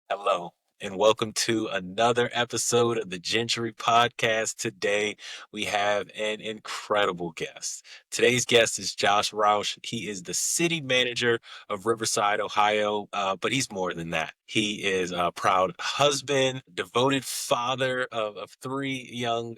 Hello, and welcome to another episode of the Gentry Podcast. Today, we have an incredible guest. Today's guest is Josh Rauch. He is the city manager of Riverside, Ohio, but he's more than that. He is a proud husband, devoted father of three young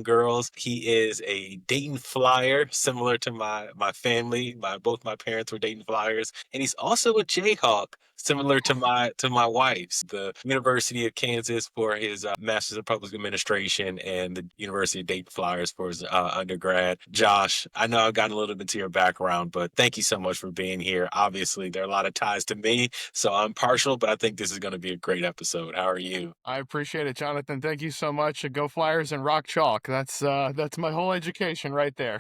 girls. He is a Dayton Flyer, similar to my family. Both my parents were Dayton Flyers, and he's also a Jayhawk, similar to my wife's. The University of Kansas for his Master's of Public Administration, and the University of Dayton Flyers for his undergrad. Josh, I know I've gotten a little bit to your background, but thank you so much for being here. Obviously, there are a lot of ties to me, so I'm partial, but I think this is going to be a great episode. How are you? I appreciate it, Jonathan. Thank you so much. Go Flyers and rock chalk. That's my whole education right there.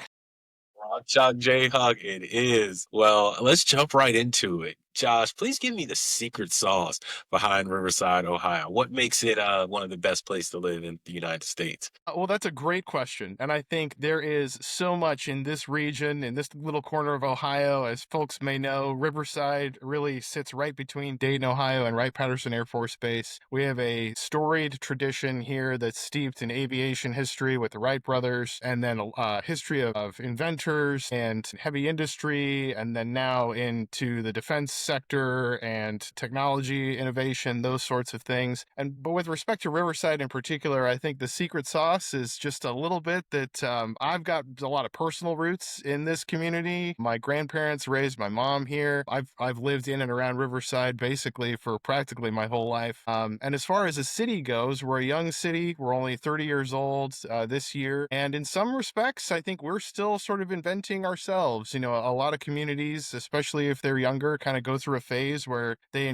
Rock Chalk Jayhawk, it is. Well, let's jump right into it. Josh, please give me the secret sauce behind Riverside, Ohio. What makes it one of the best places to live in the United States? Well, that's a great question. And I think there is so much in this region, in this little corner of Ohio. As folks may know, Riverside really sits right between Dayton, Ohio and Wright-Patterson Air Force Base. We have a storied tradition here that's steeped in aviation history with the Wright brothers, and then a history of inventors and heavy industry, and then now into the defense sector and technology innovation, those sorts of things. But with respect to Riverside in particular, I think the secret sauce is just a little bit that I've got a lot of personal roots in this community. My grandparents raised my mom here. I've lived in and around Riverside basically for practically my whole life. And as far as the city goes, we're a young city. We're only 30 years old this year, and in some respects, I think we're still sort of inventing ourselves. You know, a lot of communities, especially if they're younger, kind of go through a phase where they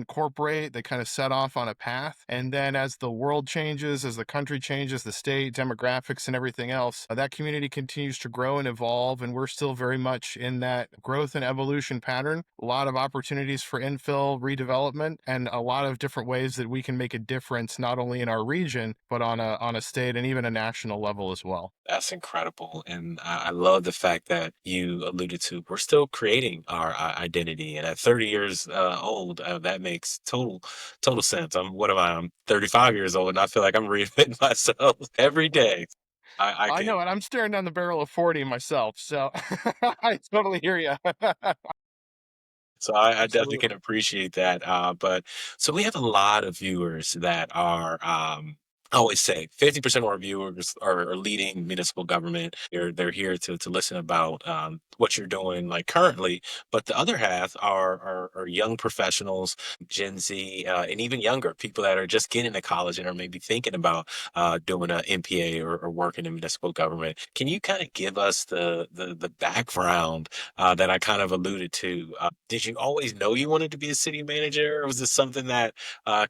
kind of set off on a path. And then as the world changes, as the country changes, the state, demographics, and everything else, that community continues to grow and evolve. And we're still very much in that growth and evolution pattern. A lot of opportunities for infill, redevelopment, and a lot of different ways that we can make a difference, not only in our region, but on a state and even a national level as well. That's incredible. And I love the fact that you alluded to we're still creating our identity. And at 30 years old, that makes total sense. What am I? I'm 35 years old, and I feel like I'm reinventing myself every day. I I can. know, and I'm staring down the barrel of 40 myself, so I totally hear you. So I definitely can Absolutely. appreciate that. But so we have a lot of viewers that are, I always say 50% of our viewers are leading municipal government. They're here to listen about what you're doing like currently. But the other half are young professionals, Gen Z, and even younger people that are just getting to college and are maybe thinking about doing an MPA or working in municipal government. Can you kind of give us the background that I kind of alluded to? Did you always know you wanted to be a city manager, or was this something that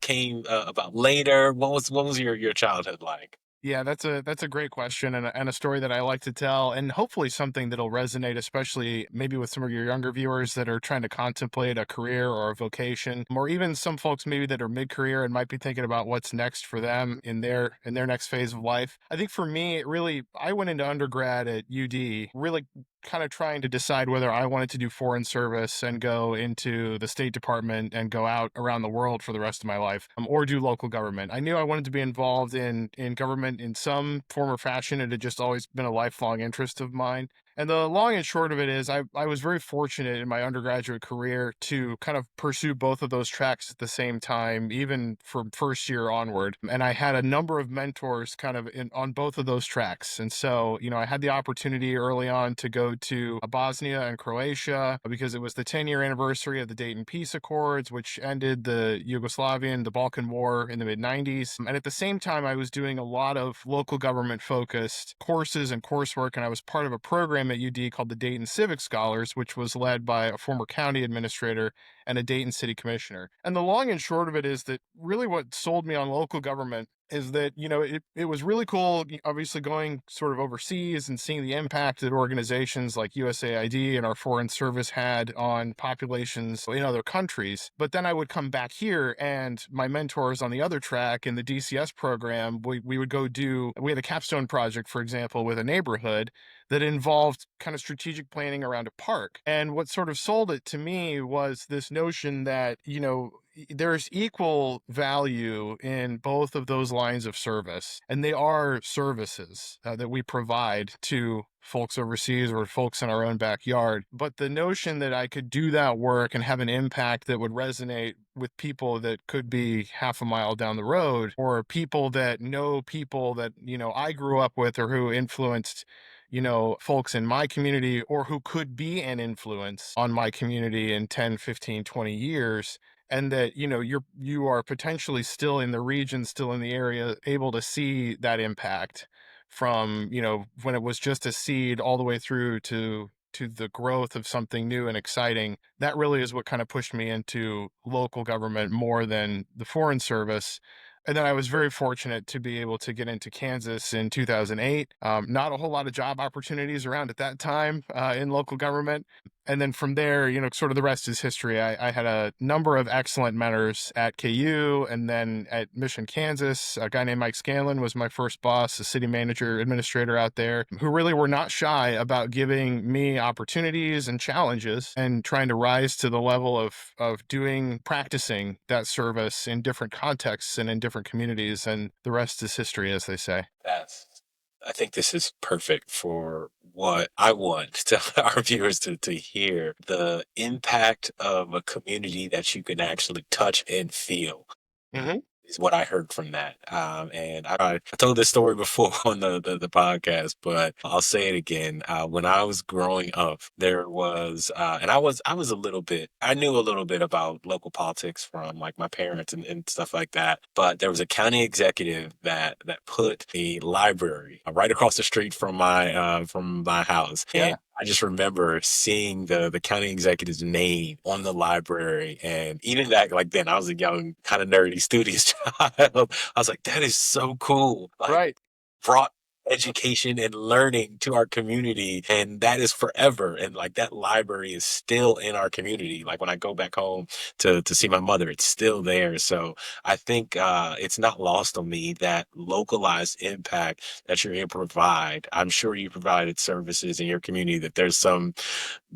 came about later? What was your childhood like? Yeah, that's a great question, and a story that I like to tell, and hopefully something that'll resonate, especially maybe with some of your younger viewers that are trying to contemplate a career or a vocation, or even some folks maybe that are mid-career and might be thinking about what's next for them in their next phase of life. I think for me, I went into undergrad at UD, really kind of trying to decide whether I wanted to do foreign service and go into the State Department and go out around the world for the rest of my life, or do local government. I knew I wanted to be involved in government in some form or fashion. It had just always been a lifelong interest of mine. And the long and short of it is, I was very fortunate in my undergraduate career to kind of pursue both of those tracks at the same time, even from first year onward. And I had a number of mentors kind of on both of those tracks. And so, you know, I had the opportunity early on to go to Bosnia and Croatia because it was the 10-year anniversary of the Dayton Peace Accords, which ended the Balkan War in the mid 90s. And at the same time, I was doing a lot of local government focused courses and coursework. And I was part of a program at UD called the Dayton Civic Scholars, which was led by a former county administrator and a Dayton city commissioner. And the long and short of it is that really what sold me on local government is that, you know, it was really cool, obviously going sort of overseas and seeing the impact that organizations like USAID and our foreign service had on populations in other countries. But then I would come back here, and my mentors on the other track in the DCS program, we would we had a capstone project, for example, with a neighborhood that involved kind of strategic planning around a park. And what sort of sold it to me was this this notion that, there's equal value in both of those lines of service, and they are services that we provide to folks overseas or folks in our own backyard. But the notion that I could do that work and have an impact that would resonate with people that could be half a mile down the road, or people that know people that, I grew up with, or who influenced, folks in my community, or who could be an influence on my community in 10, 15, 20 years. And that, you are potentially still in the region, still in the area, able to see that impact from, when it was just a seed all the way through to the growth of something new and exciting. That really is what kind of pushed me into local government more than the foreign service. And then I was very fortunate to be able to get into Kansas in 2008. Not a whole lot of job opportunities around at that time in local government. And then from there, sort of the rest is history. I had a number of excellent mentors at KU, and then at Mission, Kansas. A guy named Mike Scanlon was my first boss, a city manager administrator out there, who really were not shy about giving me opportunities and challenges and trying to rise to the level of practicing that service in different contexts and in different communities. And the rest is history, as they say. I think this is perfect for what I want to our viewers to hear the impact of a community that you can actually touch and feel. Mhm. Is what I heard from that. And I told this story before on the podcast, but I'll say it again. When I was growing up, there was, and I was a little bit, I knew a little bit about local politics from like my parents and stuff like that. But there was a county executive that put a library right across the street from my house. And Yeah. I just remember seeing the county executive's name on the library. And even that, like then I was a young, kind of nerdy, studious child. I was like, that is so cool. Like, Right. brought education and learning to our community, and that is forever. And like that library is still in our community. Like when I go back home to see my mother, it's still there. So I think it's not lost on me that localized impact that you're able to provide. I'm sure you provided services in your community that there's some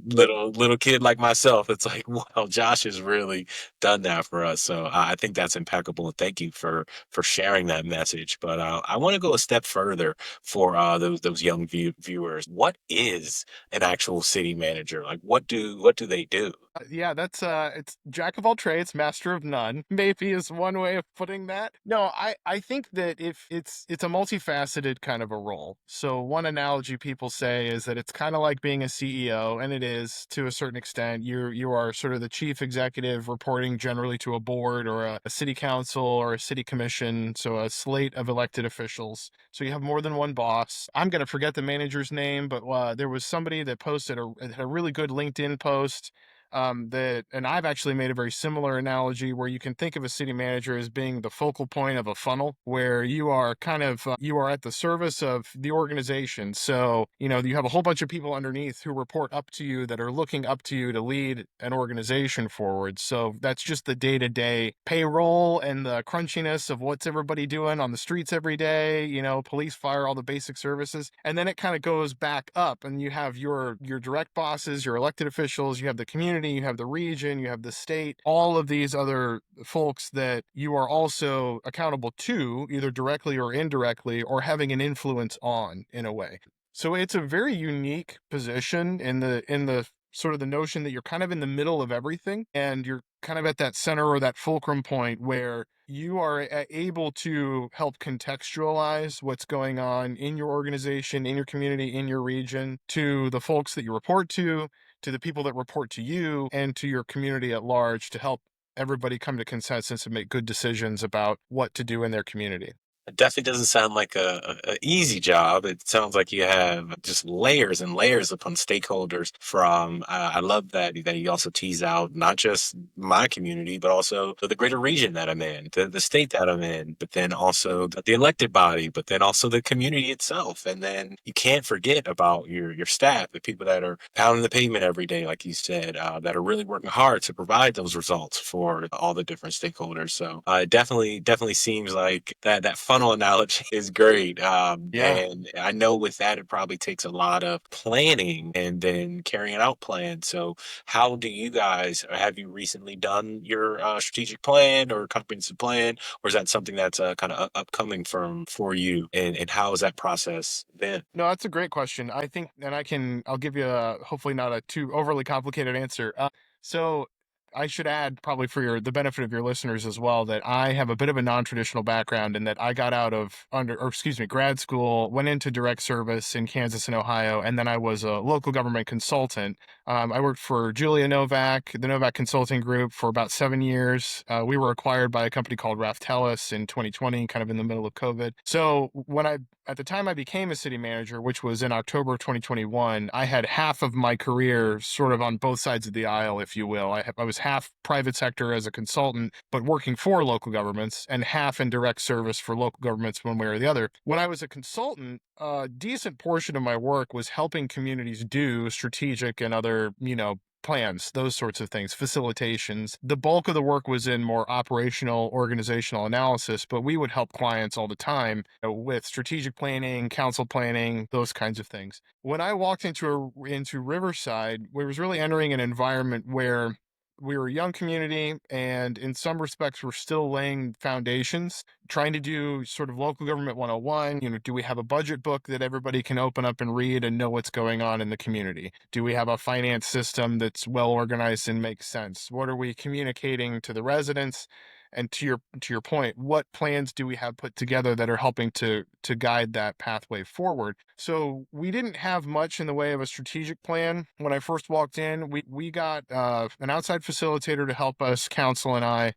little kid like myself. It's like, wow, Josh has really done that for us. So I think that's impeccable. And thank you for sharing that message. But I want to go a step further for those young viewers. What is an actual city manager? Like, what do they do? Yeah, that's it's jack of all trades, master of none, maybe is one way of putting that. No, I think that if it's a multifaceted kind of a role. So one analogy people say is that it's kind of like being a CEO, and it is to a certain extent. You are sort of the chief executive reporting generally to a board or a city council or a city commission, so a slate of elected officials. So you have more than one boss. I'm going to forget the manager's name, but there was somebody that posted a really good LinkedIn post, and I've actually made a very similar analogy where you can think of a city manager as being the focal point of a funnel, where you are kind of you are at the service of the organization. So you have a whole bunch of people underneath who report up to you, that are looking up to you to lead an organization forward. So that's just the day-to-day payroll and the crunchiness of what's everybody doing on the streets every day, police, fire, all the basic services. And then it kind of goes back up, and you have your direct bosses, your elected officials, you have the community, you have the region, you have the state, all of these other folks that you are also accountable to, either directly or indirectly, or having an influence on in a way. So it's a very unique position in the sort of the notion that you're kind of in the middle of everything, and you're kind of at that center or that fulcrum point where you are able to help contextualize what's going on in your organization, in your community, in your region, to the folks that you report to the people that report to you, and to your community at large, to help everybody come to consensus and make good decisions about what to do in their community. It definitely doesn't sound like a easy job. It sounds like you have just layers and layers upon stakeholders. From I love that you also tease out not just my community, but also the greater region that I'm in, the state that I'm in, but then also the elected body, but then also the community itself. And then you can't forget about your staff, the people that are pounding the pavement every day, like you said, that are really working hard to provide those results for all the different stakeholders. So it definitely seems like that funnel analogy is great. Yeah. And I know with that, it probably takes a lot of planning and then carrying out plans. So, how do you guys, have you recently done your strategic plan or comprehensive plan, or is that something that's kind of upcoming for you? And how has that process been? No, that's a great question. I think, and I'll give you a, hopefully not a too overly complicated answer. So I should add, probably for the benefit of your listeners as well, that I have a bit of a non-traditional background in that I got out of grad school, went into direct service in Kansas and Ohio, and then I was a local government consultant. I worked for Julia Novak, the Novak Consulting Group, for about 7 years. We were acquired by a company called Raftellus in 2020, kind of in the middle of COVID. So at the time I became a city manager, which was in October of 2021, I had half of my career sort of on both sides of the aisle, if you will. I was half private sector as a consultant, but working for local governments, and half in direct service for local governments one way or the other. When I was a consultant, a decent portion of my work was helping communities do strategic and other, plans, those sorts of things, facilitations. The bulk of the work was in more operational, organizational analysis, but we would help clients all the time, with strategic planning, council planning, those kinds of things. When I walked into Riverside, we was really entering an environment where we were a young community, and in some respects we're still laying foundations, trying to do sort of local government 101. Do we have a budget book that everybody can open up and read and know what's going on in the community? Do we have a finance system that's well organized and makes sense? What are we communicating to the residents? And to your point, what plans do we have put together that are helping to guide that pathway forward? So we didn't have much in the way of a strategic plan when I first walked in. We got an outside facilitator to help us, counsel and I,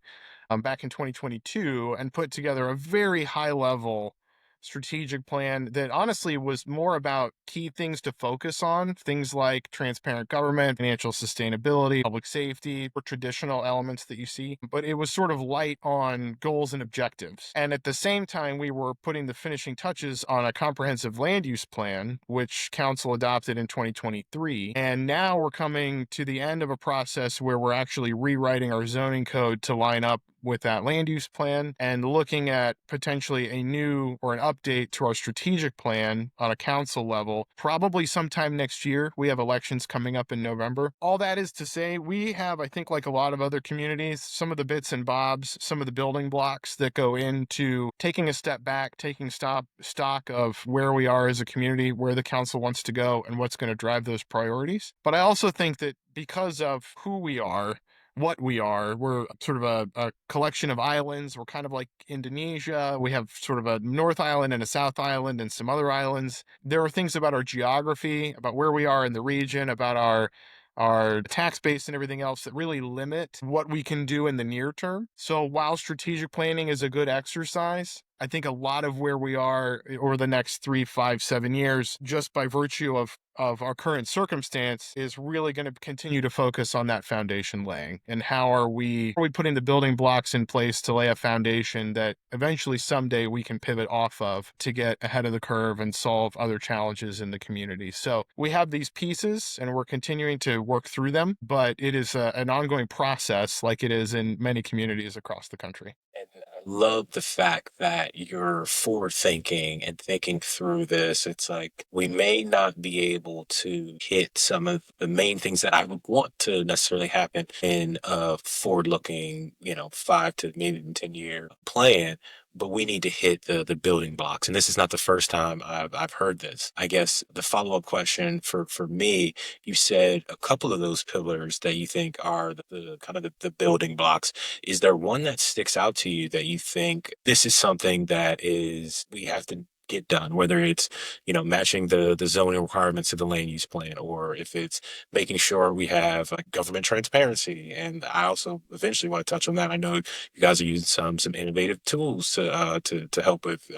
back in 2022, and put together a very high level strategic plan that honestly was more about key things to focus on, things like transparent government, financial sustainability, public safety, or traditional elements that you see. But it was sort of light on goals and objectives. And at the same time, we were putting the finishing touches on a comprehensive land use plan, which council adopted in 2023. And now we're coming to the end of a process where we're actually rewriting our zoning code to line up with that land use plan, and looking at potentially a new or an update to our strategic plan on a council level, probably sometime next year. We have elections coming up in November. All that is to say, we have, I think, like a lot of other communities, some of the bits and bobs, some of the building blocks that go into taking a step back, taking stock of where we are as a community, where the council wants to go, and what's going to drive those priorities. But I also think that because of who we are, what we are. We're sort of a collection of islands. We're kind of like Indonesia. We have sort of a North Island and a South Island and some other islands. There are things about our geography, about where we are in the region, about our tax base and everything else that really limit what we can do in the near term. So while strategic planning is a good exercise, I think a lot of where we are over the next 3, 5, 7 years, just by virtue of our current circumstance, is really going to continue to focus on that foundation laying, and how are we putting the building blocks in place to lay a foundation that eventually someday we can pivot off of to get ahead of the curve and solve other challenges in the community. So we have these pieces and we're continuing to work through them, but it is an ongoing process, like it is in many communities across the country. And I love the fact that you're forward thinking and thinking through this. It's like we may not be able to hit some of the main things that I would want to necessarily happen in a forward looking, 5 to maybe even 10-year plan. But we need to hit the building blocks. And this is not the first time I've heard this. I guess the follow-up question for me, you said a couple of those pillars that you think are the kind of the building blocks. Is there one that sticks out to you that you think this is something that is we have to get done, whether it's, matching the zoning requirements of the land use plan, or if it's making sure we have like government transparency? And I also eventually want to touch on that. I know you guys are using some innovative tools to help with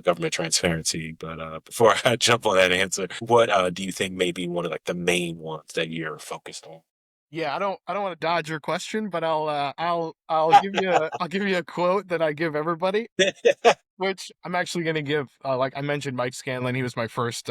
government transparency. But before I jump on that answer, what do you think may be one of like the main ones that you're focused on? Yeah, I don't want to dodge your question, but I'll give you a quote that I give everybody. Which I'm actually going to give, like I mentioned, Mike Scanlon. He was my first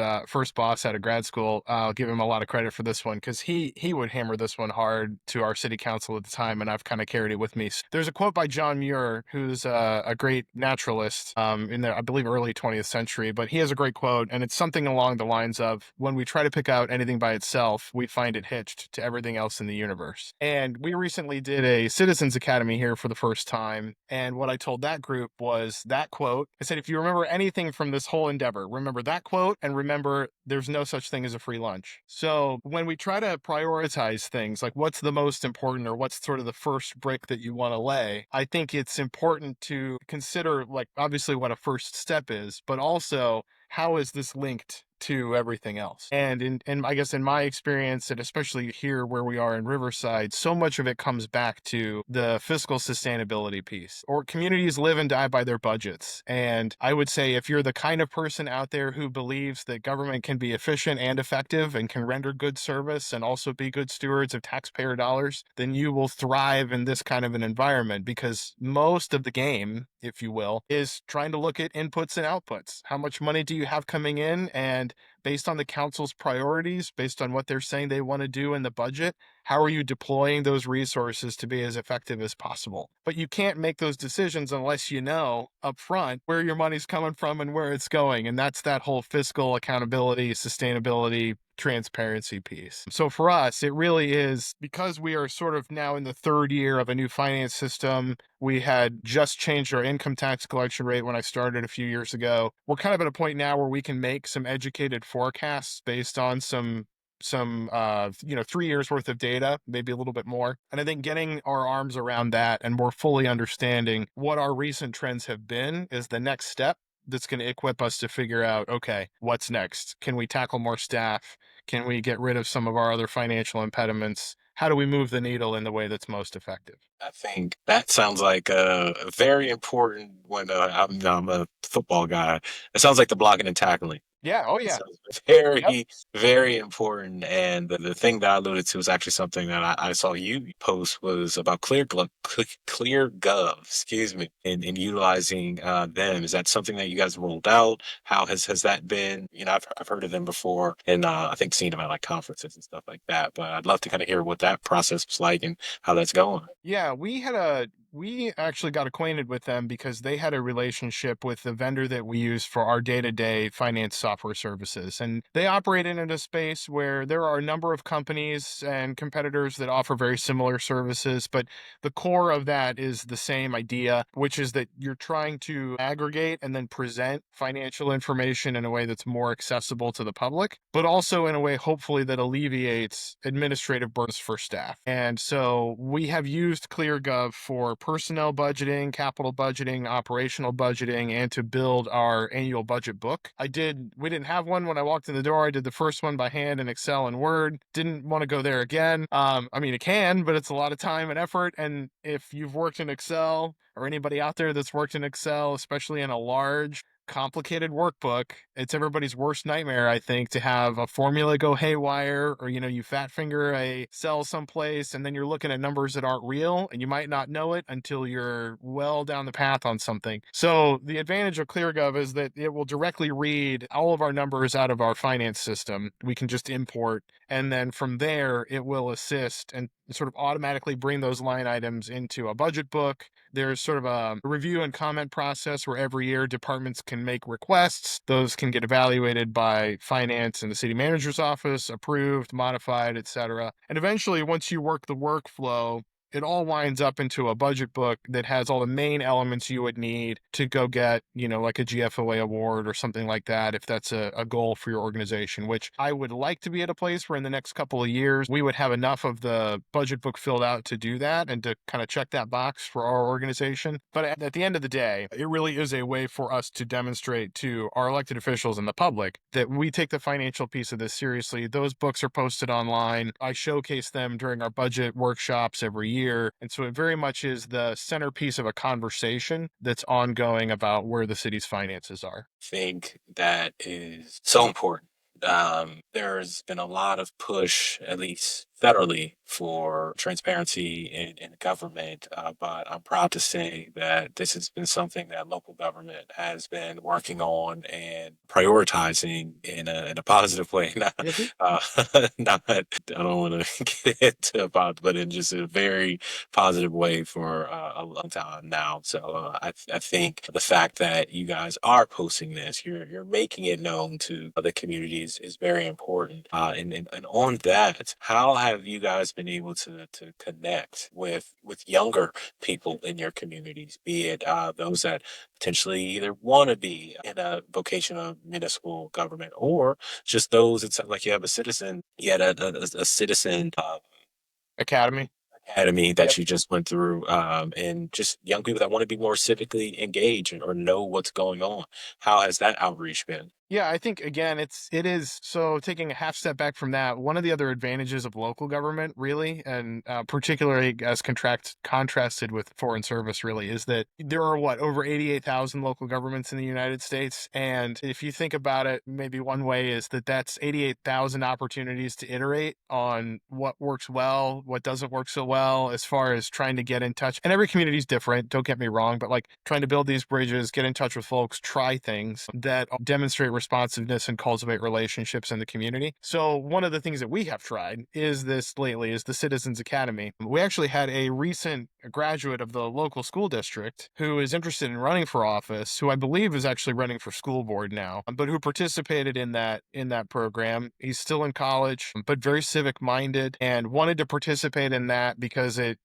boss out of grad school. I'll give him a lot of credit for this one because he would hammer this one hard to our city council at the time, and I've kind of carried it with me. There's a quote by John Muir, who's a great naturalist in the, I believe, early 20th century, but he has a great quote, and it's something along the lines of, "When we try to pick out anything by itself, we find it hitched to everything else in the universe." And we recently did a Citizens Academy here for the first time, and what I told that group was that quote. I said, if you remember anything from this whole endeavor, remember that quote and remember there's no such thing as a free lunch. So when we try to prioritize things, like what's the most important or what's sort of the first brick that you want to lay, I think it's important to consider, like, obviously what a first step is, but also how is this linked to everything else? And I guess in my experience, and especially here where we are in Riverside, so much of it comes back to the fiscal sustainability piece. Or communities live and die by their budgets. And I would say if you're the kind of person out there who believes that government can be efficient and effective and can render good service and also be good stewards of taxpayer dollars, then you will thrive in this kind of an environment, because most of the game, if you will, is trying to look at inputs and outputs. How much money do you have coming in? And based on the council's priorities, based on what they're saying they want to do in the budget, how are you deploying those resources to be as effective as possible? But you can't make those decisions unless you know upfront where your money's coming from and where it's going. And that's that whole fiscal accountability, sustainability, transparency piece. So for us, it really is, because we are sort of now in the third year of a new finance system. We had just changed our income tax collection rate when I started a few years ago. We're kind of at a point now where we can make some educated forecasts based on some 3 years worth of data, maybe a little bit more. And I think getting our arms around that and more fully understanding what our recent trends have been is the next step that's going to equip us to figure out, okay, what's next? Can we tackle more staff? Can we get rid of some of our other financial impediments? How do we move the needle in the way that's most effective? I think that sounds like a very important when I'm a football guy. It sounds like the blocking and tackling. Yeah. Oh, It yeah. sounds Yep. very, very important. And the thing that I alluded to is actually something that I saw you post was about ClearGov, excuse me, and utilizing them. Is that something that you guys rolled out? How has that been? I've heard of them before, and I think seen them at like conferences and stuff like that. But I'd love to kind of hear what that process was like and how that's going. Yeah, we actually got acquainted with them because they had a relationship with the vendor that we use for our day-to-day finance software services. And they operate in a space where there are a number of companies and competitors that offer very similar services, but the core of that is the same idea, which is that you're trying to aggregate and then present financial information in a way that's more accessible to the public, but also in a way, hopefully, that alleviates administrative burdens for staff. And so we have used ClearGov for personnel budgeting, capital budgeting, operational budgeting, and to build our annual budget book. We didn't have one when I walked in the door. I did the first one by hand in Excel and Word. Didn't want to go there again. I mean, it can, but it's a lot of time and effort. And if you've worked in Excel, or anybody out there that's worked in Excel, especially in a large, complicated workbook, it's everybody's worst nightmare, I think, to have a formula go haywire, or you fat finger a cell someplace and then you're looking at numbers that aren't real, and you might not know it until you're well down the path on something. So the advantage of ClearGov is that it will directly read all of our numbers out of our finance system. We can just import, and then from there it will assist and sort of automatically bring those line items into a budget book. There's sort of a review and comment process where every year departments can make requests. Those can get evaluated by finance and the city manager's office, approved, modified, etc. And eventually, once you work the workflow, it all winds up into a budget book that has all the main elements you would need to go get, like a GFOA award or something like that, if that's a goal for your organization, which I would like to be at a place where in the next couple of years, we would have enough of the budget book filled out to do that and to kind of check that box for our organization. But at the end of the day, it really is a way for us to demonstrate to our elected officials and the public that we take the financial piece of this seriously. Those books are posted online. I showcase them during our budget workshops every year. And so it very much is the centerpiece of a conversation that's ongoing about where the city's finances are. Think that is so important. There's been a lot of push, at least federally for transparency in government, but I'm proud to say that this has been something that local government has been working on and prioritizing in a positive way. Not, Mhm. uh, not I don't want to get into about, but in just a very positive way for a long time now. So I think the fact that you guys are posting this, you're making it known to the communities is very important. And on that, how have you guys been able to connect with younger people in your communities, be it those that potentially either want to be in a vocation of municipal government or just those, it sounds like you have a citizen, yet a citizen Academy. academy Yep. that you just went through, and just young people that want to be more civically engaged or know what's going on. How has that outreach been? Yeah, I think again, it is so taking a half step back from that. One of the other advantages of local government, really, and particularly as contrasted with foreign service, really, is that there are what over 88,000 local governments in the United States, and if you think about it, maybe one way is that that's 88,000 opportunities to iterate on what works well, what doesn't work so well, as far as trying to get in touch. And every community is different. Don't get me wrong, but like trying to build these bridges, get in touch with folks, try things that demonstrate responsiveness and cultivate relationships in the community. So one of the things that we have tried is this lately is the Citizens Academy. We actually had a recent graduate of the local school district who is interested in running for office, who I believe is actually running for school board now, but who participated in that program. He's still in college, but very civic minded and wanted to participate in that because it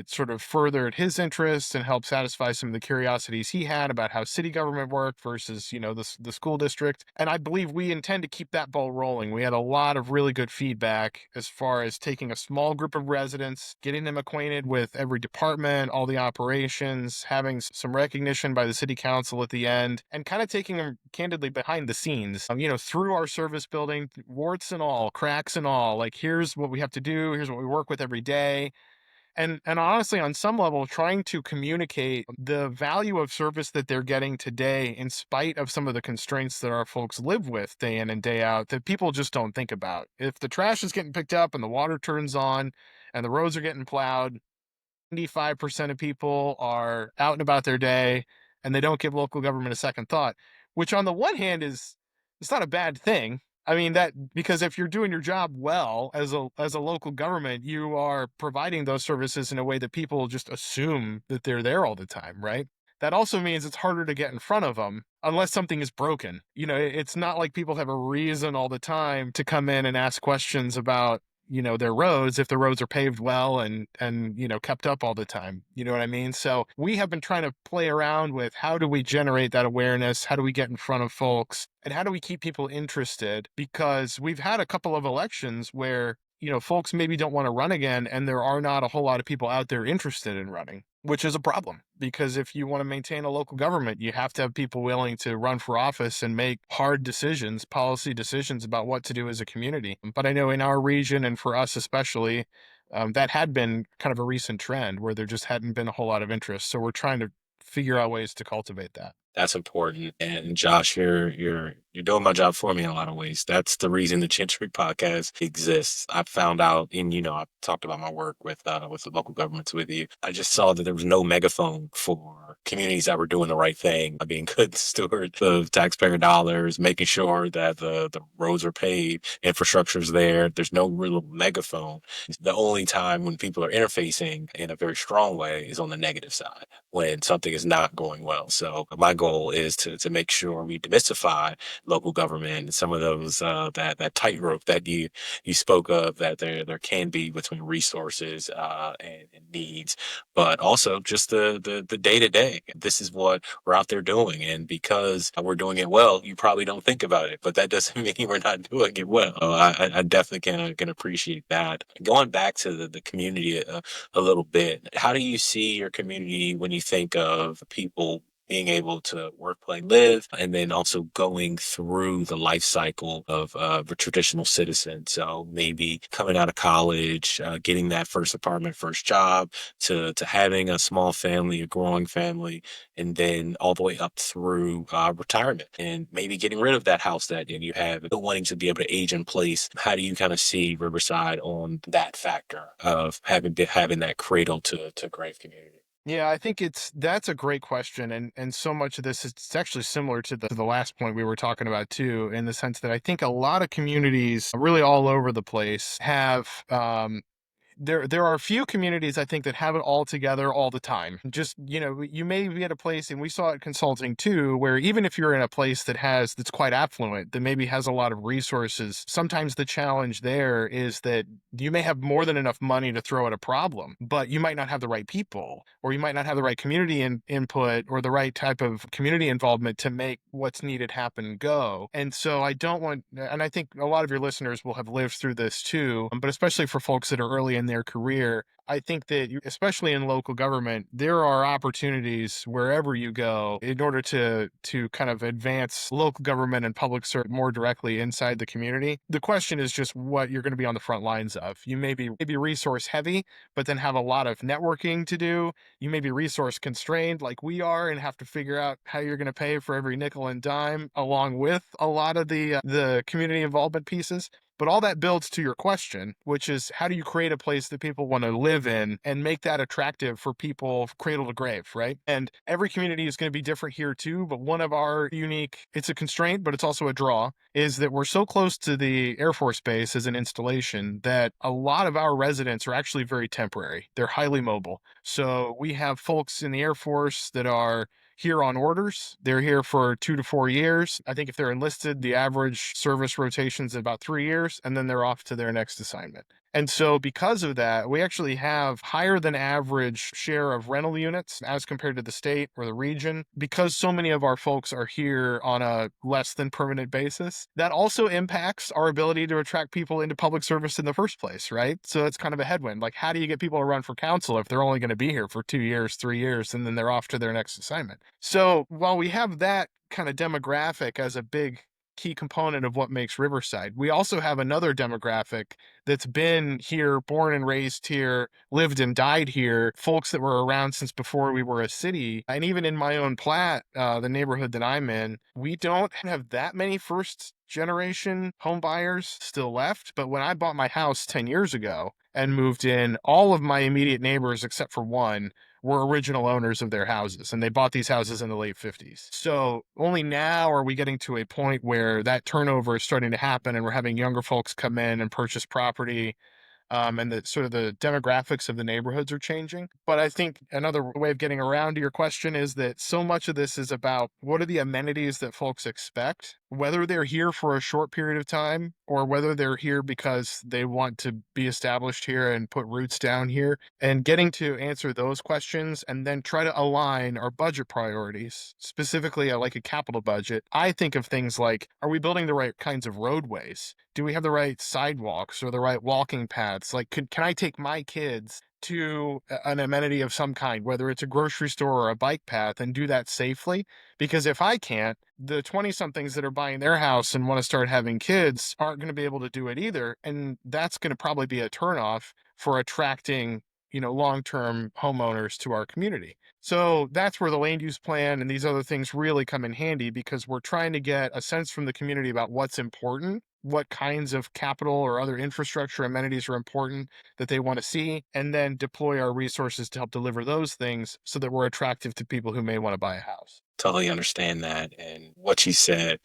sort of furthered his interests and helped satisfy some of the curiosities he had about how city government worked versus, the school district. And I believe we intend to keep that ball rolling. We had a lot of really good feedback as far as taking a small group of residents, getting them acquainted with every department, all the operations, having some recognition by the city council at the end, and kind of taking them candidly behind the scenes, through our service building, warts and all, cracks and all. Like, here's what we have to do, here's what we work with every day, and honestly, on some level, trying to communicate the value of service that they're getting today in spite of some of the constraints that our folks live with day in and day out that people just don't think about. If the trash is getting picked up and the water turns on and the roads are getting plowed, 95% of people are out and about their day and they don't give local government a second thought, which on the one hand is it's not a bad thing. I mean that because if you're doing your job well as a local government, you are providing those services in a way that people just assume that they're there all the time, right? That also means it's harder to get in front of them unless something is broken. It's not like people have a reason all the time to come in and ask questions about their roads if the roads are paved well and kept up all the time. You know what I mean? So we have been trying to play around with how do we generate that awareness, how do we get in front of folks, and how do we keep people interested, because we've had a couple of elections where folks maybe don't want to run again and there are not a whole lot of people out there interested in running, which is a problem, because if you want to maintain a local government, you have to have people willing to run for office and make hard decisions, policy decisions about what to do as a community. But I know in our region, and for us especially, that had been kind of a recent trend where there just hadn't been a whole lot of interest. So we're trying to figure out ways to cultivate that. That's important. And Josh, you're doing my job for me in a lot of ways. That's the reason the Jentry podcast exists. I found out, and I talked about my work with the local governments with you. I just saw that there was no megaphone for communities that were doing the right thing, being good stewards of taxpayer dollars, making sure that the roads are paved, infrastructure's there. There's no real megaphone. The only time when people are interfacing in a very strong way is on the negative side, when something is not going well. So my goal is to make sure we demystify local government and some of those that tightrope that you spoke of, that there can be between resources and needs, but also just the day to day. This is what we're out there doing, and because we're doing it well, you probably don't think about it, but that doesn't mean we're not doing it well. I definitely can appreciate that. Going back to the community a little bit, how do you see your community when you think of people being able to work, play, live, and then also going through the life cycle of a traditional citizen. So maybe coming out of college, getting that first apartment, first job, to having a small family, a growing family, and then all the way up through retirement, and maybe getting rid of that house that you have, but wanting to be able to age in place. How do you kind of see Riverside on that factor of having that cradle to grave community? Yeah, I think that's a great question, and so much of this is it's actually similar to the last point we were talking about too, in the sense that I think a lot of communities really all over the place have there are a few communities I think that have it all together all the time. Just, you may be at a place, and we saw it consulting too, where even if you're in a place that's quite affluent, that maybe has a lot of resources, sometimes the challenge there is that you may have more than enough money to throw at a problem, but you might not have the right people, or you might not have the right community input or the right type of community involvement to make what's needed happen go. And so and I think a lot of your listeners will have lived through this too, but especially for folks that are early in their career, I think that especially in local government, there are opportunities wherever you go in order to kind of advance local government and public service more directly inside the community. The question is just what you're going to be on the front lines of. You maybe resource heavy, but then have a lot of networking to do. You may be resource constrained like we are and have to figure out how you're going to pay for every nickel and dime along with a lot of the community involvement pieces. But all that builds to your question, which is how do you create a place that people want to live in and make that attractive for people cradle to grave, right? And every community is going to be different here too. But one of our it's a constraint, but it's also a draw, is that we're so close to the Air Force Base as an installation that a lot of our residents are actually very temporary. They're highly mobile. So we have folks in the Air Force that are here on orders. They're here for 2 to 4 years. I think if they're enlisted, the average service rotation's about 3 years, and then they're off to their next assignment. And so because of that, we actually have higher than average share of rental units as compared to the state or the region, because so many of our folks are here on a less than permanent basis. That also impacts our ability to attract people into public service in the first place, right? So it's kind of a headwind. Like, how do you get people to run for council if they're only going to be here for 2 years, 3 years, and then they're off to their next assignment? So while we have that kind of demographic as a big key component of what makes Riverside, we also have another demographic that's been here, born and raised here, lived and died here, folks that were around since before we were a city. And even in my own Platte, the neighborhood that I'm in, we don't have that many first generation home buyers still left. But when I bought my house 10 years ago and moved in, all of my immediate neighbors, except for one, were original owners of their houses, and they bought these houses in the late 50s. So only now are we getting to a point where that turnover is starting to happen, and we're having younger folks come in and purchase property. And the sort of the demographics of the neighborhoods are changing. But I think another way of getting around to your question is that so much of this is about what are the amenities that folks expect, whether they're here for a short period of time or whether they're here because they want to be established here and put roots down here, and getting to answer those questions and then try to align our budget priorities, specifically like a capital budget. I think of things like, are we building the right kinds of roadways? Do we have the right sidewalks or the right walking paths? Like, can I take my kids to an amenity of some kind, whether it's a grocery store or a bike path, and do that safely? Because if I can't, the 20 somethings that are buying their house and want to start having kids aren't going to be able to do it either. And that's going to probably be a turnoff for attracting, long-term homeowners to our community. So that's where the land use plan and these other things really come in handy, because we're trying to get a sense from the community about what's important, what kinds of capital or other infrastructure amenities are important that they want to see, and then deploy our resources to help deliver those things so that we're attractive to people who may want to buy a house. Totally understand that. And what you said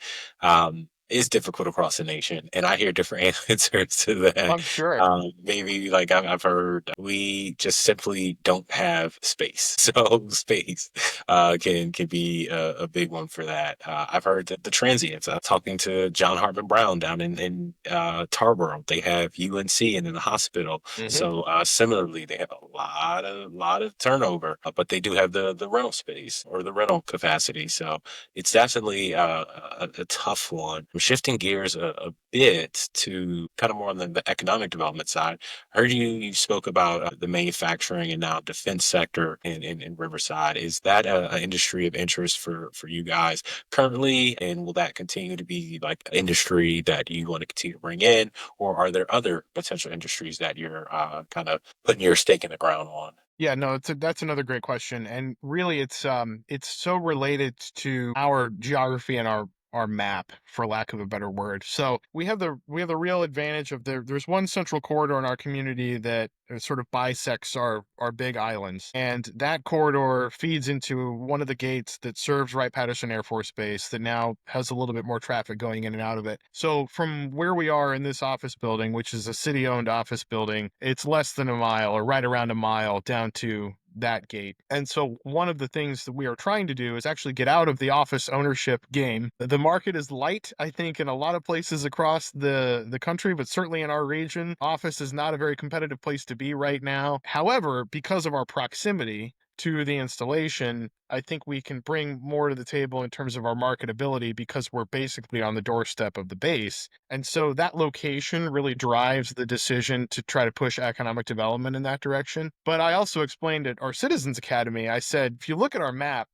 is difficult across the nation. And I hear different answers to that. I'm sure. Maybe like I've heard we just simply don't have space. So space can be a big one for that. I've heard that the transients, talking to John Hartman Brown down in Tarboro, they have UNC and then the hospital. Hmm. So similarly, they have a lot of turnover, but they do have the rental space or the rental capacity. So it's definitely a tough one. Shifting gears a bit to kind of more on the economic development side, I heard you spoke about the manufacturing and now defense sector in Riverside. Is that an industry of interest for you guys currently? And will that continue to be like an industry that you want to continue to bring in? Or are there other potential industries that you're kind of putting your stake in the ground on? Yeah, no, that's another great question, and really, it's so related to our geography and our map, for lack of a better word. So we have the real advantage of there's one central corridor in our community that sort of bisects our big islands, and that corridor feeds into one of the gates that serves Wright-Patterson Air Force Base that now has a little bit more traffic going in and out of it. So from where we are in this office building, which is a city-owned office building, it's less than a mile or right around a mile down to that gate. And so one of the things that we are trying to do is actually get out of the office ownership game. The market is light, I think, in a lot of places across the country, but certainly in our region, office is not a very competitive place to be right now. However, because of our proximity to the installation, I think we can bring more to the table in terms of our marketability because we're basically on the doorstep of the base. And so that location really drives the decision to try to push economic development in that direction. But I also explained at our Citizens Academy, I said, if you look at our map,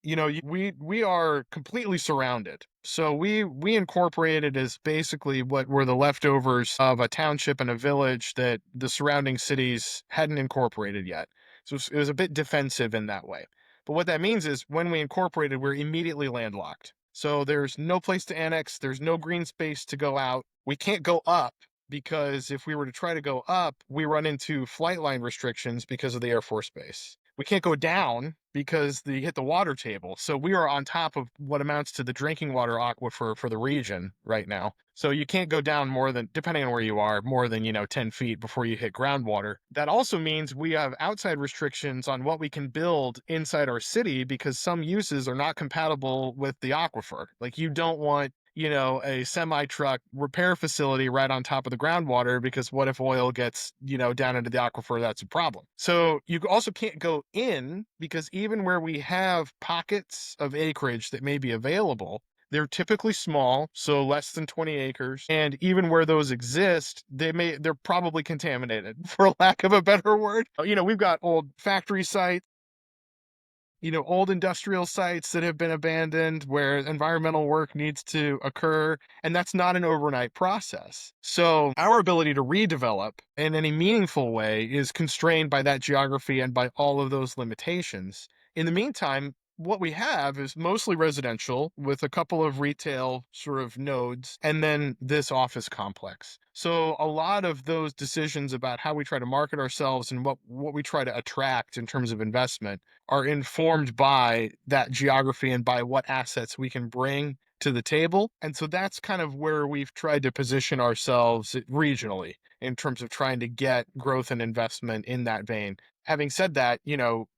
we are completely surrounded. So we incorporated as basically what were the leftovers of a township and a village that the surrounding cities hadn't incorporated yet. So it was a bit defensive in that way. But what that means is when we incorporated, we're immediately landlocked. So there's no place to annex, there's no green space to go out. We can't go up because if we were to try to go up, we run into flight line restrictions because of the Air Force Base. We can't go down because they hit the water table. So we are on top of what amounts to the drinking water aquifer for the region right now. So you can't go down more than, depending on where you are, more than, 10 feet before you hit groundwater. That also means we have outside restrictions on what we can build inside our city because some uses are not compatible with the aquifer. Like you don't want a semi truck repair facility right on top of the groundwater because what if oil gets, down into the aquifer? That's a problem. So you also can't go in because even where we have pockets of acreage that may be available, they're typically small, so less than 20 acres. And even where those exist, they're probably contaminated, for lack of a better word. We've got old factory sites, old industrial sites that have been abandoned where environmental work needs to occur, and that's not an overnight process. So our ability to redevelop in any meaningful way is constrained by that geography and by all of those limitations. In the meantime, what we have is mostly residential with a couple of retail sort of nodes and then this office complex. So a lot of those decisions about how we try to market ourselves and what we try to attract in terms of investment are informed by that geography and by what assets we can bring to the table. And so that's kind of where we've tried to position ourselves regionally in terms of trying to get growth and investment in that vein. Having said that,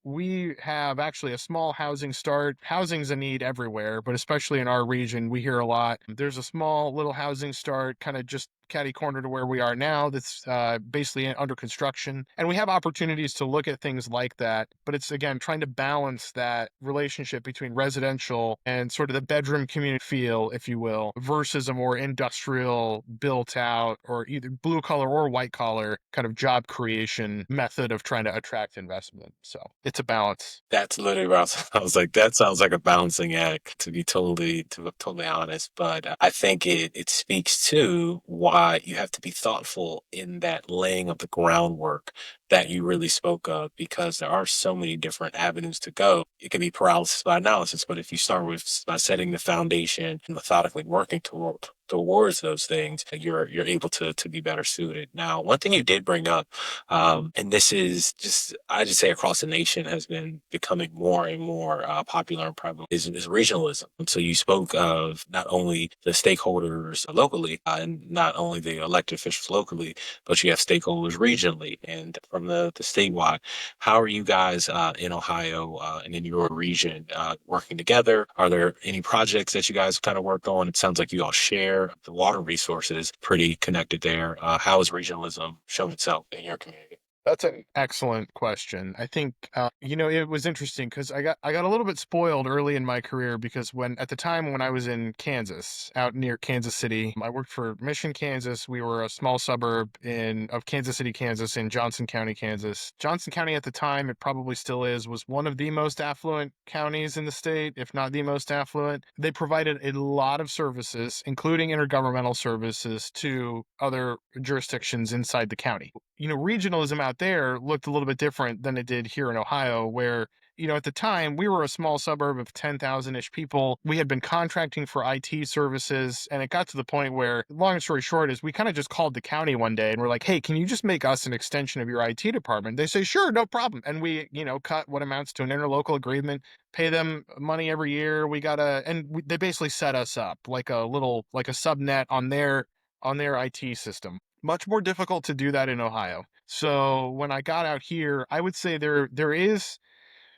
we have actually a small housing start. Housing's a need everywhere, but especially in our region, we hear a lot. There's a small little housing start kind of just catty corner to where we are now that's basically under construction. And we have opportunities to look at things like that. But it's, again, trying to balance that relationship between residential and sort of the bedroom community feel, if you will, versus a more industrial, built out, or either blue collar or white collar kind of job creation method of trying to attract investment. So it's a balance. That's literally what I was like, that sounds like a balancing act, to be totally honest. But I think it speaks to why you have to be thoughtful in that laying of the groundwork that you really spoke of, because there are so many different avenues to go. It can be paralysis by analysis, but if you start with by setting the foundation and methodically working towards those things, you're able to be better suited. Now, one thing you did bring up, and this is just I just say across the nation has been becoming more and more popular and prevalent, is regionalism. And so you spoke of not only the stakeholders locally and not only the elected officials locally, but you have stakeholders regionally and from the statewide. How are you guys in Ohio and in your region working together? Are there any projects that you guys kind of worked on? It sounds like you all share the water resources, pretty connected there. How has regionalism shown itself in your community? That's an excellent question. I think it was interesting because I got a little bit spoiled early in my career because at the time when I was in Kansas, out near Kansas City, I worked for Mission, Kansas. We were a small suburb in of Kansas City, Kansas, in Johnson County, Kansas. Johnson County at the time, it probably still is, was one of the most affluent counties in the state, if not the most affluent. They provided a lot of services, including intergovernmental services, to other jurisdictions inside the county. Regionalism out there looked a little bit different than it did here in Ohio, where, at the time we were a small suburb of 10,000 ish people. We had been contracting for IT services, and it got to the point where, long story short, is we kind of just called the county one day and we're like, hey, can you just make us an extension of your IT department? They say, sure, no problem. And we, cut what amounts to an interlocal agreement, pay them money every year. They basically set us up like like a subnet on their IT system. Much more difficult to do that in Ohio. So when I got out here, I would say there is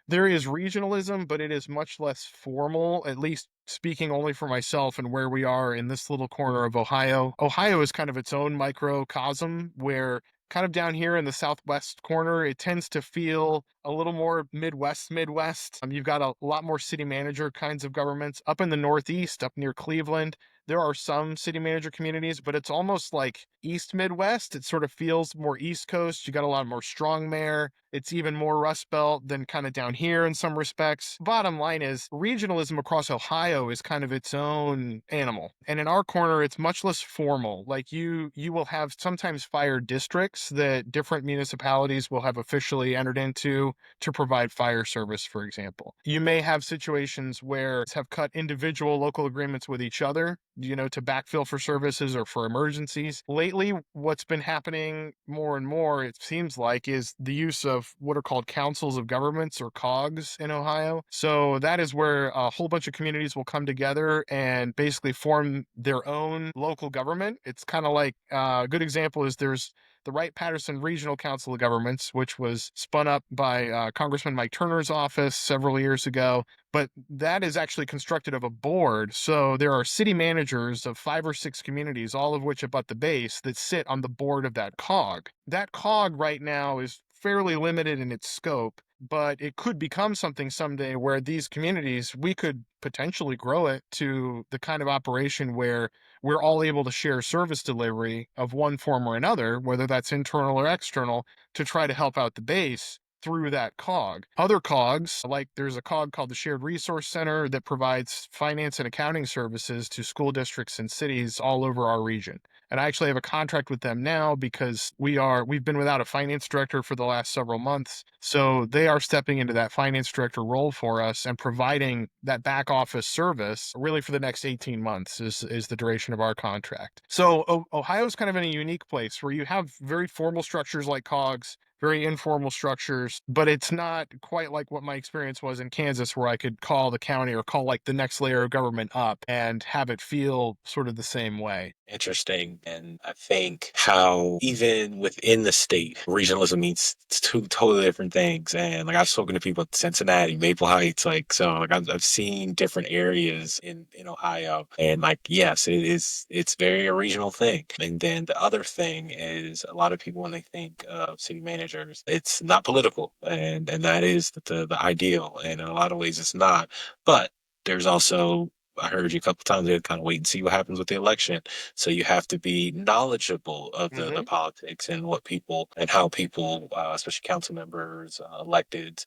regionalism, but it is much less formal, at least speaking only for myself and where we are in this little corner of Ohio. Ohio is kind of its own microcosm where kind of down here in the southwest corner, it tends to feel a little more Midwest. You've got a lot more city manager kinds of governments. Up in the Northeast, up near Cleveland, there are some city manager communities, but it's almost like East Midwest. It sort of feels more East Coast. You got a lot more strong mayor. It's even more Rust Belt than kind of down here in some respects. Bottom line is regionalism across Ohio is kind of its own animal. And in our corner, it's much less formal. Like you will have sometimes fire districts that different municipalities will have officially entered into to provide fire service, for example. You may have situations where have cut individual local agreements with each other, to backfill for services or for emergencies. Lately, what's been happening more and more, it seems like, is the use of what are called councils of governments, or COGs, in Ohio. So that is where a whole bunch of communities will come together and basically form their own local government. It's kind of like a good example is there's the Wright-Patterson Regional Council of Governments, which was spun up by Congressman Mike Turner's office several years ago. But that is actually constructed of a board. So there are city managers of 5 or 6 communities, all of which abut the base, that sit on the board of that COG. That COG right now is fairly limited in its scope, but it could become something someday where these communities, we could potentially grow it to the kind of operation where we're all able to share service delivery of one form or another, whether that's internal or external, to try to help out the base through that COG. Other COGs, like there's a COG called the Shared Resource Center that provides finance and accounting services to school districts and cities all over our region. And I actually have a contract with them now because we've been without a finance director for the last several months. So they are stepping into that finance director role for us and providing that back office service really for the next 18 months is the duration of our contract. So Ohio's kind of in a unique place where you have very formal structures like COGs, very informal structures, but it's not quite like what my experience was in Kansas, where I could call the county or call like the next layer of government up and have it feel sort of the same way. Interesting. And I think how even within the state, regionalism means two totally different things. And like I've spoken to people at Cincinnati, Maple Heights, like so like I've seen different areas in Ohio. And like yes, it's very a regional thing. And then the other thing is a lot of people when they think of city managers, it's not political. And that is the ideal. And in a lot of ways it's not. But there's also I heard you a couple times. They kind of wait and see what happens with the election. So you have to be knowledgeable of the Hmm. politics and what people and how people, especially council members, elected,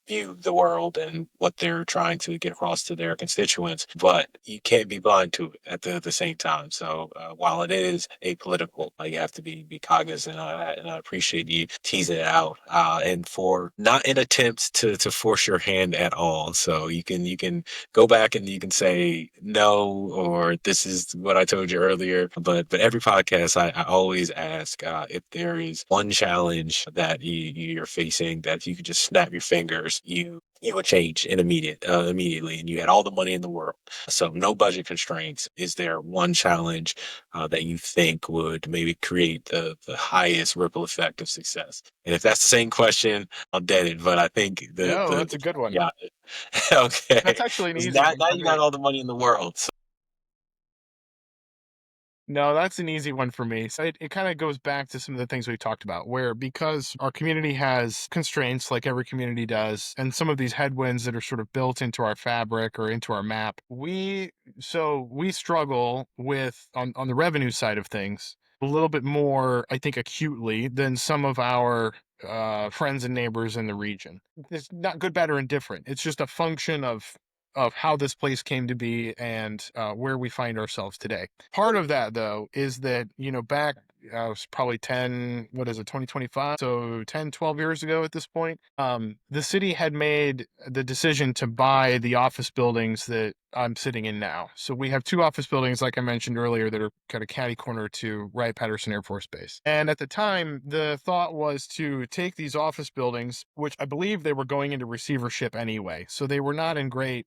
view the world and what they're trying to get across to their constituents. But you can't be blind to it at the same time. So while it is apolitical, you have to be cognizant of that. And I appreciate you teasing it out. And for not an attempt to force your hand at all. So you can go back and you can say no or this is what I told you earlier. But every podcast I always ask if there is one challenge that you're facing that if you could just snap your fingers, you would change immediately, and you had all the money in the world. So no budget constraints. Is there one challenge that you think would maybe create the highest ripple effect of success? And if that's the same question, I'll dead it. But I think No, that's a good one. yeah. Okay. That's actually an 'Cause easy now one now for you got me. all the money in the world. So No, that's an easy one for me. So it kind of goes back to some of the things we talked about, where because our community has constraints like every community does, and some of these headwinds that are sort of built into our fabric or into our map, we struggle with on the revenue side of things a little bit more, I think, acutely than some of our friends and neighbors in the region. It's not good, bad, or indifferent. It's just a function of how this place came to be and where we find ourselves today. Part of that, though, is that, back, it was probably 10, what is it, 2025? So 10, 12 years ago at this point, the city had made the decision to buy the office buildings that I'm sitting in now. So we have two office buildings, like I mentioned earlier, that are kind of catty corner to Wright-Patterson Air Force Base. And at the time, the thought was to take these office buildings, which I believe they were going into receivership anyway. So they were not in great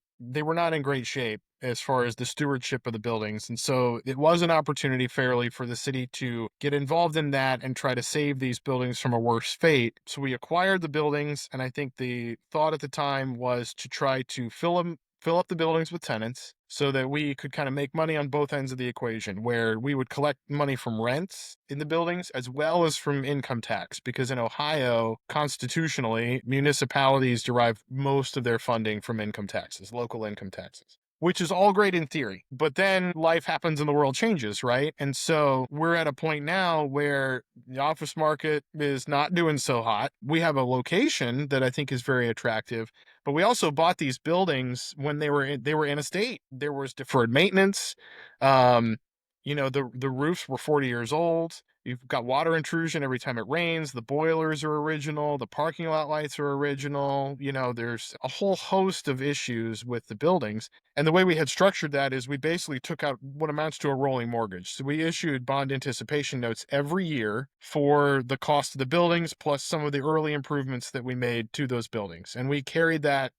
shape as far as the stewardship of the buildings. And so it was an opportunity fairly for the city to get involved in that and try to save these buildings from a worse fate. So we acquired the buildings, and I think the thought at the time was to try to fill up the buildings with tenants so that we could kind of make money on both ends of the equation, where we would collect money from rents in the buildings as well as from income tax, because in Ohio, constitutionally, municipalities derive most of their funding from income taxes, local income taxes. Which is all great in theory, but then life happens and the world changes, right? And so we're at a point now where the office market is not doing so hot. We have a location that I think is very attractive, but we also bought these buildings when they were in a state. There was deferred maintenance. Um, the roofs were 40 years old. You've got water intrusion every time it rains. The boilers are original. The parking lot lights are original. There's a whole host of issues with the buildings. And the way we had structured that is we basically took out what amounts to a rolling mortgage. So we issued bond anticipation notes every year for the cost of the buildings, plus some of the early improvements that we made to those buildings. And we carried that,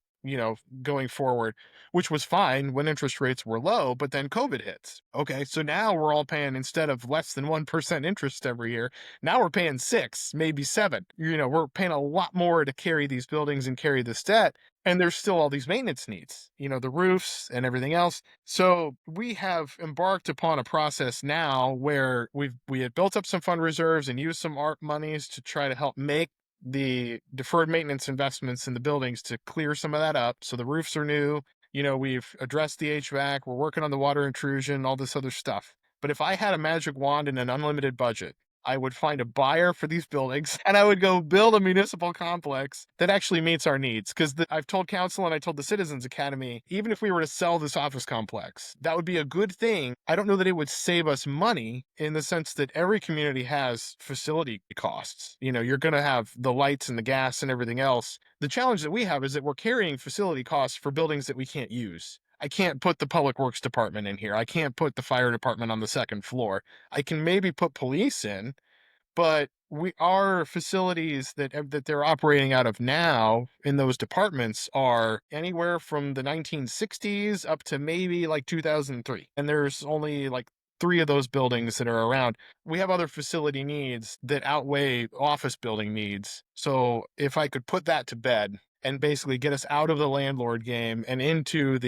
going forward, which was fine when interest rates were low, but then COVID hits. Okay, so now we're all paying, instead of less than 1% interest every year, now we're paying 6, maybe 7. We're paying a lot more to carry these buildings and carry this debt. And there's still all these maintenance needs, the roofs and everything else. So we have embarked upon a process now where we had built up some fund reserves and used some ARP monies to try to help make the deferred maintenance investments in the buildings to clear some of that up. So the roofs are new. We've addressed the HVAC. We're working on the water intrusion, all this other stuff. But if I had a magic wand and an unlimited budget, I would find a buyer for these buildings and I would go build a municipal complex that actually meets our needs. Because I've told council and I told the Citizens Academy, even if we were to sell this office complex, that would be a good thing. I don't know that it would save us money in the sense that every community has facility costs. You're going to have the lights and the gas and everything else. The challenge that we have is that we're carrying facility costs for buildings that we can't use. I can't put the public works department in here. I can't put the fire department on the second floor. I can maybe put police in, but our facilities that they're operating out of now in those departments are anywhere from the 1960s up to maybe like 2003. And there's only like 3 of those buildings that are around. We have other facility needs that outweigh office building needs. So if I could put that to bed and basically get us out of the landlord game and into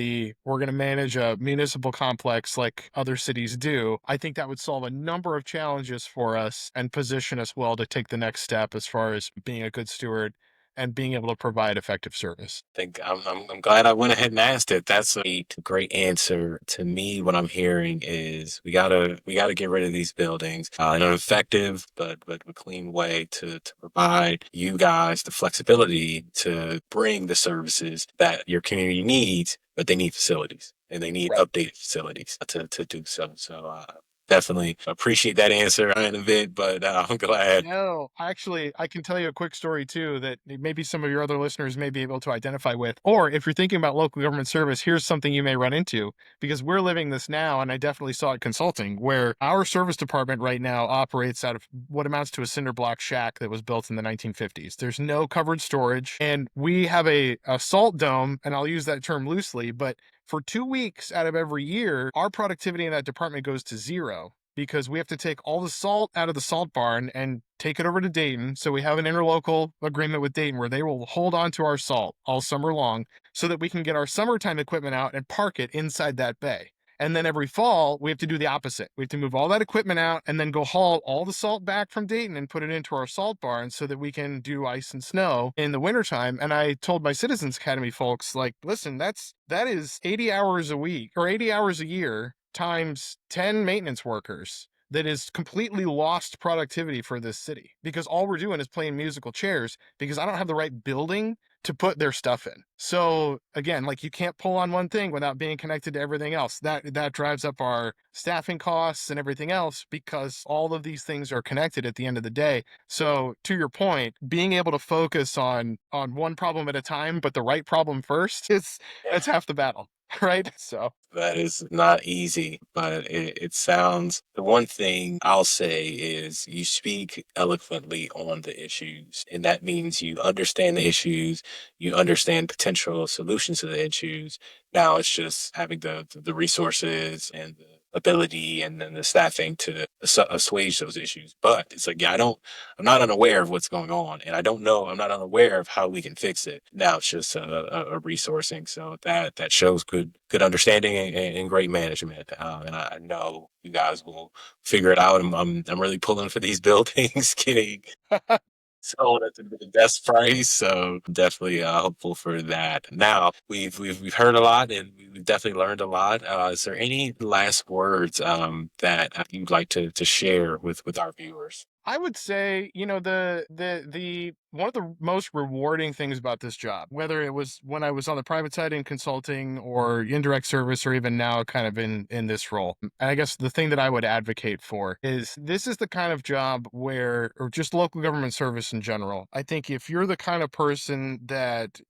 we're going to manage a municipal complex like other cities do, I think that would solve a number of challenges for us and position us well to take the next step as far as being a good steward and being able to provide effective service. Think I'm glad I went ahead and asked it. That's a great answer. To me, what I'm hearing is we gotta get rid of these buildings in an effective but a clean way to provide you guys the flexibility to bring the services that your community needs, but they need facilities and they need Right. updated facilities to do so. So definitely appreciate that answer in a bit, but I'm glad. No, actually, I can tell you a quick story too that maybe some of your other listeners may be able to identify with. Or if you're thinking about local government service, here's something you may run into, because we're living this now, and I definitely saw it consulting, where our service department right now operates out of what amounts to a cinder block shack that was built in the 1950s. There's no covered storage, and we have a salt dome, and I'll use that term loosely, but for 2 weeks out of every year, our productivity in that department goes to 0, because we have to take all the salt out of the salt barn and take it over to Dayton. So we have an interlocal agreement with Dayton where they will hold on to our salt all summer long so that we can get our summertime equipment out and park it inside that bay. And then every fall, we have to do the opposite. We have to move all that equipment out and then go haul all the salt back from Dayton and put it into our salt barn so that we can do ice and snow in the wintertime. And I told my Citizens Academy folks, like, listen, that is 80 hours a week or 80 hours a year times 10 maintenance workers. That is completely lost productivity for this city because all we're doing is playing musical chairs because I don't have the right building to put their stuff in. So again, like, you can't pull on one thing without being connected to everything else. That drives up our staffing costs and everything else because all of these things are connected at the end of the day. So to your point, being able to focus on one problem at a time, but the right problem first, that's half the battle, right? So That is not easy, but it sounds, the one thing I'll say is you speak eloquently on the issues, and that means you understand the issues, you understand potential solutions to the issues. Now it's just having the resources and the ability and then the staffing to assuage those issues. But it's like, yeah, I'm not unaware of what's going on, and I'm not unaware of how we can fix it. Now it's just a resourcing. So that shows good understanding and great management. And I know you guys will figure it out. I'm really pulling for these buildings, getting sold at the best price. So definitely hopeful for that. Now we've heard a lot and we've definitely learned a lot. Is there any last words that you'd like to share with our viewers? I would say, the one of the most rewarding things about this job, whether it was when I was on the private side in consulting or indirect service, or even now kind of in this role. And I guess the thing that I would advocate for is this is the kind of job where, or just local government service in general. I think if you're the kind of person that,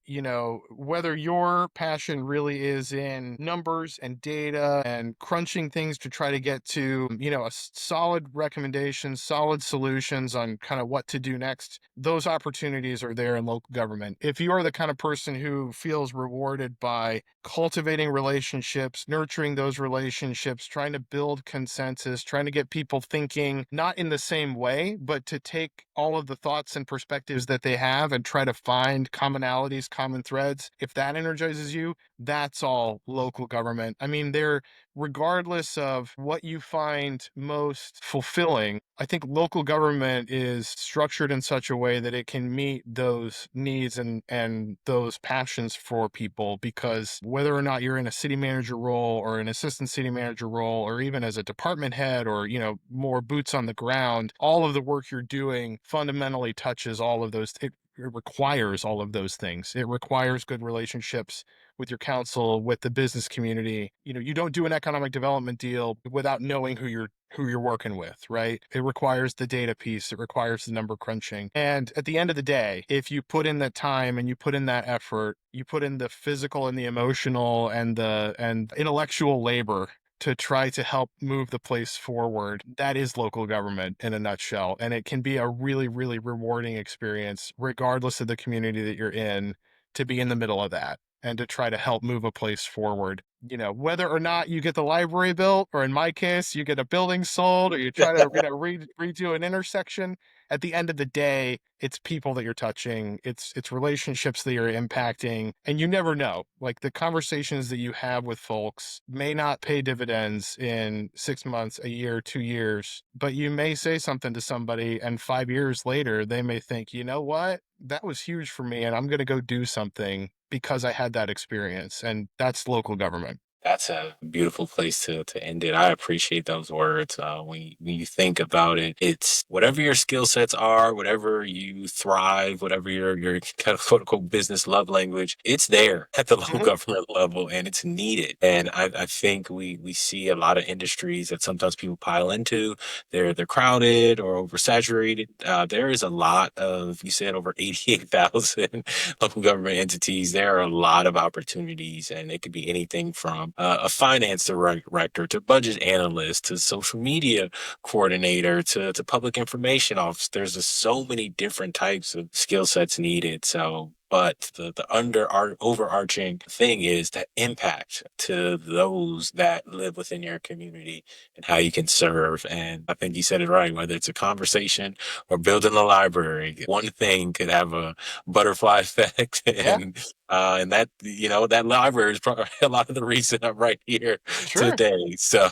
whether your passion really is in numbers and data and crunching things to try to get to, a solid recommendation, solid solutions on kind of what to do next, those opportunities are there in local government. If you are the kind of person who feels rewarded by cultivating relationships, nurturing those relationships, trying to build consensus, trying to get people thinking not in the same way, but to take all of the thoughts and perspectives that they have and try to find commonalities, common threads, if that energizes you, that's all local government. I mean, regardless of what you find most fulfilling, I think local government is structured in such a way that it can meet those needs and those passions for people, because whether or not you're in a city manager role or an assistant city manager role, or even as a department head or, more boots on the ground, all of the work you're doing fundamentally touches all of those. It requires all of those things. It requires good relationships with your council, with the business community. You don't do an economic development deal without knowing who you're working with, right? It requires the data piece, it requires the number crunching. And at the end of the day, if you put in that time and you put in that effort, you put in the physical and the emotional and the intellectual labor to try to help move the place forward, that is local government in a nutshell. And it can be a really, really rewarding experience, regardless of the community that you're in, to be in the middle of that and to try to help move a place forward. Whether or not you get the library built, or in my case, you get a building sold, or you try to, redo an intersection. At the end of the day, it's people that you're touching. It's relationships that you're impacting, and you never know. Like, the conversations that you have with folks may not pay dividends in 6 months, a year, 2 years, but you may say something to somebody, and 5 years later, they may think, you know what? That was huge for me, and I'm going to go do something because I had that experience. And that's local government. That's a beautiful place to end it. I appreciate those words. When you think about it, it's whatever your skill sets are, whatever you thrive, whatever your kind of quote unquote business love language, it's there at the local Mhm. government level and it's needed. And I think we see a lot of industries that sometimes people pile into. They're crowded or oversaturated. There is a lot of, you said, over 88,000 local government entities. There are a lot of opportunities, and it could be anything from a finance director to budget analyst to social media coordinator to public information officer. There's just so many different types of skill sets needed. So, but the overarching thing is the impact to those that live within your community and how you can serve. And I think you said it right, whether it's a conversation or building a library, one thing could have a butterfly effect Yeah. and And that, that library is probably a lot of the reason I'm right here Sure. today. So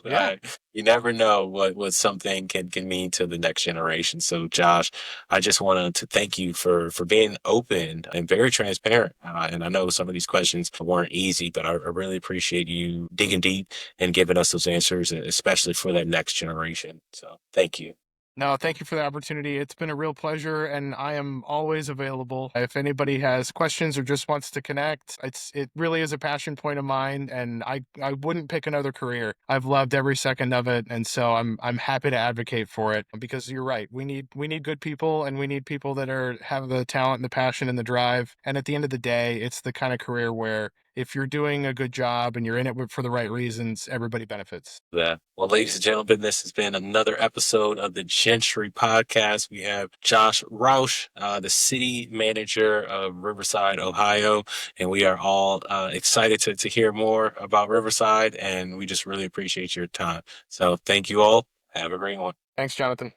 Yeah. you never know what something can mean to the next generation. So Josh, I just wanted to thank you for being open and very transparent. And I know some of these questions weren't easy, but I really appreciate you digging deep and giving us those answers, especially for that next generation. So thank you. No, thank you for the opportunity. It's been a real pleasure, and I am always available. If anybody has questions or just wants to connect, it really is a passion point of mine, and I wouldn't pick another career. I've loved every second of it, and so I'm happy to advocate for it because you're right. We need good people, and we need people that have the talent and the passion and the drive. And at the end of the day, it's the kind of career where if you're doing a good job and you're in it for the right reasons, everybody benefits. That. Well, ladies and gentlemen, this has been another episode of the Gentry Podcast. We have Josh Rauch, the city manager of Riverside, Ohio, and we are all excited to hear more about Riverside, and we just really appreciate your time. So thank you all. Have a great one. Thanks, Jonathan.